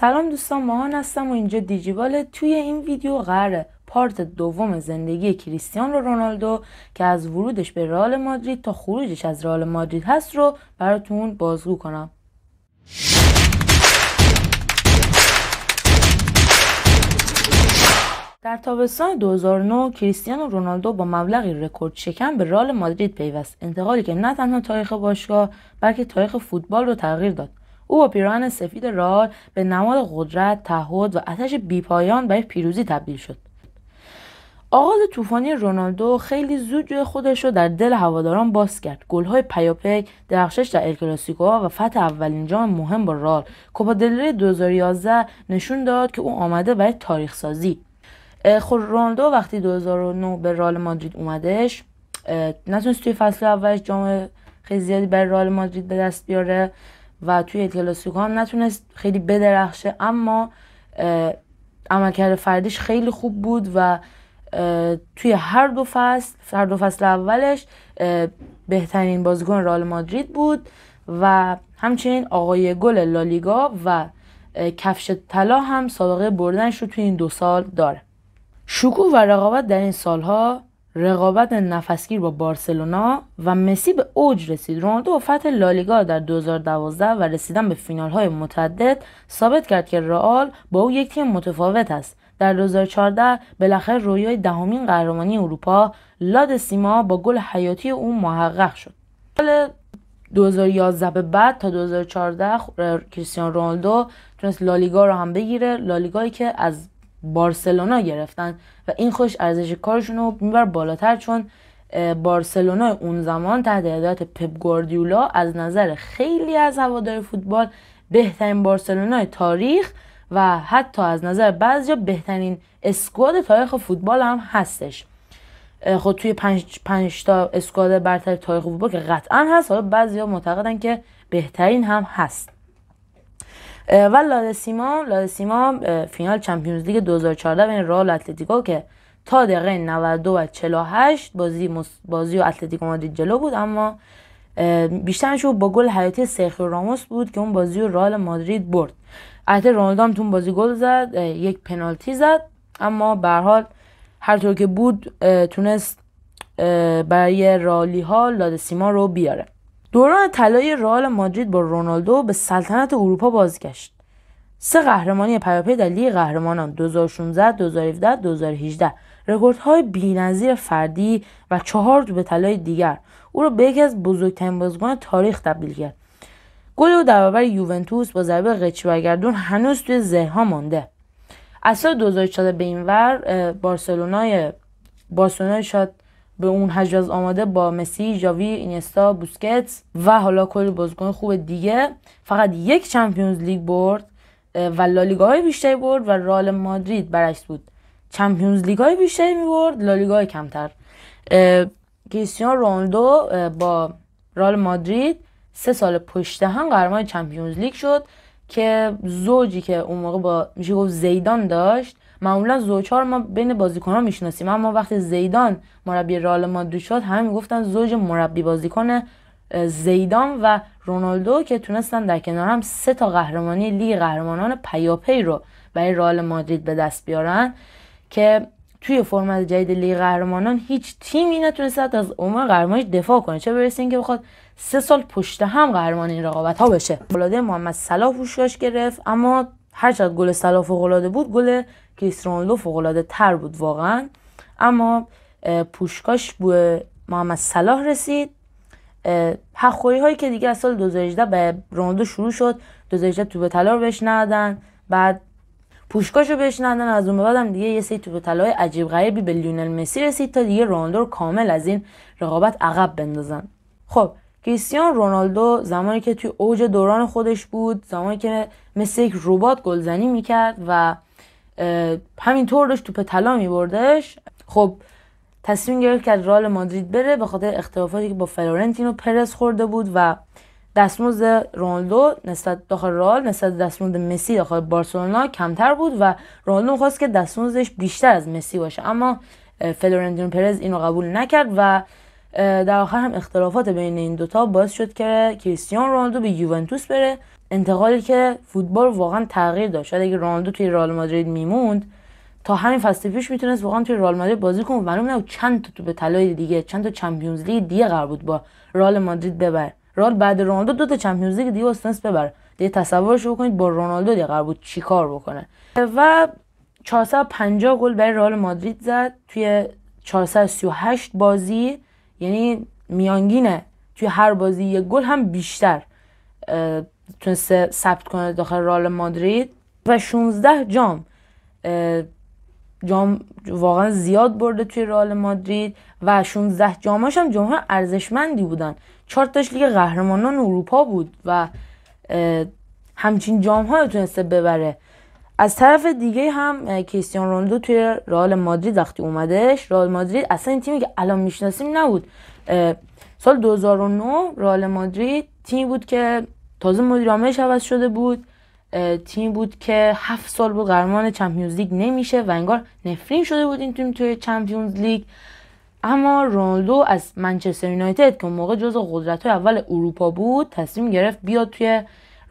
سلام دوستان، ماهان هستم و اینجا دیجیواله. توی این ویدیو قراره پارت دوم زندگی کریستیانو رونالدو که از ورودش به رئال مادرید تا خروجش از رئال مادرید هست رو براتون بازگو کنم. در تابستان 2009 کریستیانو رونالدو با مبلغی رکورد شکن به رئال مادرید پیوست، انتقالی که نه تنها تاریخ باشگاه بلکه تاریخ فوتبال رو تغییر داد. او با پیراهن سفید رئال به نماد قدرت، تعهد و آتش بیپایان برای پیروزی تبدیل شد. آغاز طوفانی رونالدو خیلی زود جای خودش رو در دل هواداران باز کرد. گل‌های پیاپی، درخشش در ال کلاسیکوها و فتح اولین جام مهم با رئال، کوپا دل ری 2011 نشون داد که او آمده برای تاریخ سازی. خود رونالدو وقتی 2009 به رئال مادرید اومدش نتونست توی فصل اولش جام خیلی زیادی برای رئال مادرید به دست بیاره و توی ال کلاسیکو هم نتونست خیلی بدرخشه، اما عملکرد فردیش خیلی خوب بود و توی هر دو فصل اولش بهترین بازیکن رئال مادرید بود و همچنین آقای گل لالیگا و کفش طلا هم سابقه بردنش رو توی این 2 سال داره. شکوه و رقابت در این سالها، رقابت نفسگیر با بارسلونا و مسی به اوج رسید. رونالدو با فتح لالیگا در 2012 و رسیدن به فینال‌های متعدد ثابت کرد که رئال با او یک تیم متفاوت است. در 2014 بالاخره رویای 10مین قهرمانی اروپا لاد سیما با گل حیاتی او محقق شد. سال 2011 به بعد تا 2014 کریستیانو رونالدو تونست لالیگا رو هم بگیره، لالیگایی که از بارسلونا گرفتن و این خوش ارزش کارشون رو میبر بالاتر، چون بارسلونا اون زمان تحت هدایت پپ گواردیولا از نظر خیلی از هوادار فوتبال بهترین بارسلونای تاریخ و حتی از نظر بعضیا بهترین اسکواد تاریخ فوتبال هم هستش. خود توی 5 تا اسکواد برتر تاریخ فوتبال که قطعا هست، حالا بعضیا معتقدن که بهترین هم هست. و لادسیما فینال چمپیونز لیگ 2014 بین رئال و اتلتیکو که تا دقیقه 92 و 48 بازی و اتلتیکو مادرید جلو بود، اما بیشترش با گل حیاتی سرخیو راموس بود که اون بازی رو رئال مادرید برد. البته رونالدو هم تو اون بازی گل زد، یک پنالتی زد، اما به هر حال هر طور که بود تونست برای رئالی ها لادسیما رو بیاره. دوران طلایی رئال مادرید با رونالدو به سلطنت اروپا بازگشت. 3 قهرمانی پیاپی در لیگ قهرمانان 2016، 2017، 2018، رکوردهای بی‌نظیر فردی و 4 توپ طلای دیگر او را به یکی از بزرگترین بازیکنان تاریخ تبدیل کرد. گل او در برابر یوونتوس با ضربه قچی برگردون هنوز توی ذهن‌ها مانده. از سال 2014 به این ور بارسلونا شد به اون حجاز آماده با مسی، ژاوی، اینستا، بوسکتس و حالا کلی بازیکن خوب دیگه فقط یک چمپیونز لیگ برد و لالیگاهای بیشتری برد و رئال مادرید برعکس بود، چمپیونز لیگ‌های بیشتری می‌برد، لالیگاهای کمتر. کریستیانو رونالدو با رئال مادرید 3 سال پشت هم قهرمان چمپیونز لیگ شد که زوجی که اون موقع با میشه گفت زیدان داشت. معمولا زوج‌ها رو ما بین بازیکن‌ها میشناسیم، اما وقتی زیدان مربی رئال مادرید شد همه میگفتن زوج مربی بازیکن زیدان و رونالدو که تونستن در کنار هم 3 تا قهرمانی لیگ قهرمانان پیاپی رو برای رئال مادرید به دست بیارن که توی فرمت جدید لیگ قهرمانان هیچ تیمی نتونست از عنوان قهرمانیش دفاع کنه، چه برسه اینکه بخواد 3 سال پشت هم قهرمان این رقابت‌ها بشه. العاده محمد صلاح پوشکاش گرفت، اما هرچقدر گل صلاح فوق‌العاده بود، گل کریستیانو رونالدو فوق‌العاده تر بود واقعا. اما پوشکاش به محمد صلاح رسید. حق‌خوری هایی که دیگه از سال 2018 به رونالدو شروع شد. 2018 توپ طلا رو بهش ندادن، بعد پوشکاش رو بهش ندادن، از اون بعد هم دیگه یه سری توپ طلای عجیب غریبی به لیونل مسی رسید تا دیگه رونالدو رو کامل از این رقابت عقب بندازن. خب کریستیانو رونالدو زمانی که توی اوج دوران خودش بود، زمانی که مثل یک ربات گلزنی میکرد و همینطور داشت توپ طلا میبردش، خب تصمیم گرفت که رئال مادرید بره به خاطر اختلافاتی که با فلورنتینو پرز خورده بود و دستمزد رونالدو نسبت داخل رئال نسبت دستمزد مسی داخل بارسلونا کمتر بود و رونالدو خواست که دستمزدش بیشتر از مسی باشه، اما فلورنتینو پرز اینو قبول نکرد و در آخر هم اختلافات بین این دوتا باعث شد که کریستیانو رونالدو به یوونتوس بره انتقالی که فوتبال واقعا تغییر داشت. شاید اگه رونالدو توی رئال مادرید میموند تا همین فصل پیش میتونست واقعا توی رئال مادرید بازی کنه، معلوم نه چند تا توپ طلای دیگه، چند تا چمپیونز لیگ دیگه قرار بود با رئال مادرید ببره. رئال بعد رونالدو 2 تا چمپیونز لیگ دیگه واسه ببره. دیگه تصورش بکنید با رونالدو دیگه قرار بود چیکار بکنه. و 450 گل برای رئال مادرید زد توی 438 بازی، یعنی میانگینه توی هر بازی یک گل هم بیشتر تونسته ثبت کنه داخل رئال مادرید. و 16 جام واقعا زیاد برده توی رئال مادرید و 16 جاماش هم جام‌های ارزشمندی بودن. 4 تاش لیگ قهرمانان اروپا بود و همچین جام‌ها رو تونسته ببره. از طرف دیگه هم کریستیانو رونالدو توی رئال مادرید وقتی اومدش، رئال مادرید اصلا این تیمی که الان میشناسیم نبود. سال 2009 رئال مادرید تیمی بود که تازه مدیر عاملش عوض شده بود، تیم بود که 7 سال بود قهرمان چمپیونز لیگ نمیشه و انگار نفرین شده بود این تیم توی چمپیونز لیگ. اما رونالدو از منچستر یونایتد که اون موقع جزو قدرت‌های اول اروپا بود تصمیم گرفت بیاد توی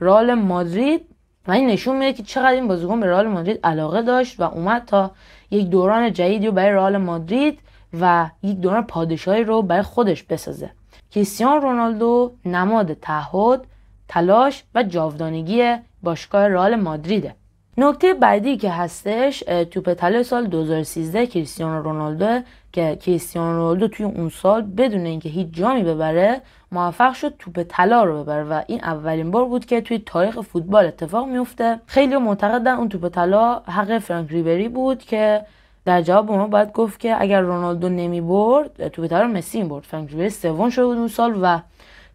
رئال مادرید و این نشون میده که چقدر این بازیکن به رئال مادرید علاقه داشت و اومد تا یک دوران جدیدی رو برای رئال مادرید و یک دوران پادشاهی رو برای خودش بسازه. کریستیانو رونالدو نماد تعهد، تلاش و جاودانگی باشگاه رئال مادریده. نکته بعدی که هستش توپ طلای سال 2013 کریستیانو رونالدو که کریستیانو رونالدو توی اون سال بدون اینکه هیچ جامی ببره موفق شد توپ طلا رو ببره و این اولین بار بود که توی تاریخ فوتبال اتفاق میفته. خیلی معتقدن اون توپ طلا حق فرانک ریبری بود که در جواب ما باید گفت که اگر رونالدو نمیبرد توپ طلا رو مسی میبرد. فرانک ریبری سوم شده بود اون سال و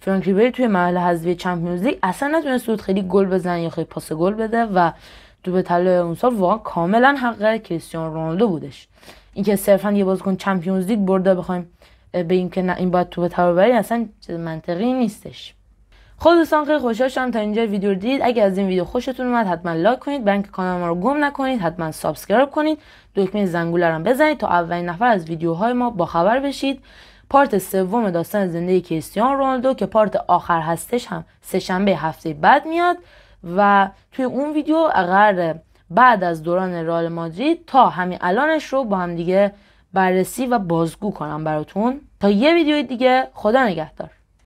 فرانک ریبری توی مرحله حذفی چمپیونز لیگ اصلا نتونست خیلی گل بزنه یا خیلی پاس گل بده و توپ طلای اون سال واقعا کاملا حق کریستیانو رونالدو بودش. اینکه صرفا یه بازیکن چمپیونز لیگ برده بخوایم بگیم که نه این باید توپ طلا ببره اصلا منطقی نیستش. خب دوستان خیلی خوشحال شدم تا اینجا ویدیو رو دیدید. اگه از این ویدیو خوشتون اومد حتما لایک کنید، برای اینکه کانال ما رو گم نکنید حتما سابسکرایب کنید، دکمه زنگوله رو بزنید تا اولین نفر از ویدیوهای ما با خبر بشید. پارت سوم داستان زندگی کریستیانو رونالدو که پارت آخر هستش هم سه‌شنبه هفته بعد میاد و توی اون ویدیو قراره بعد از دوران رئال مادرید تا همین الانش رو با هم دیگه بررسی و بازگو کنم براتون. تا یه ویدیو دیگه، خدا نگهدار.